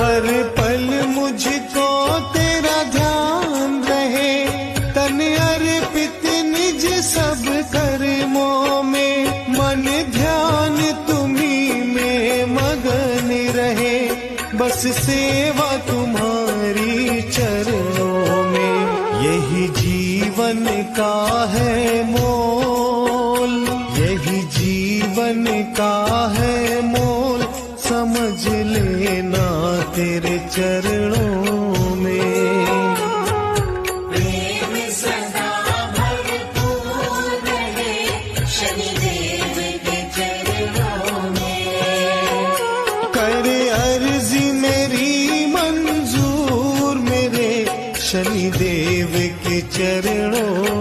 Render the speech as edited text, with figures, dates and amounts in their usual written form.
हर पल मुझको तेरा ध्यान रहे, तन अर्पित निज सब कर्मों में, मन ध्यान तुम्हीं में मगन रहे, बस सेवा तुम्हारी चरणों में। यही जीवन का है मोल, यही जीवन का है मोल, समझ लेना तेरे चरणों में। प्रेम सदा भरपूर रहे शनिदेव के चरणों में। करे अर्जी मेरी मंजूर मेरे शनिदेव के चरणों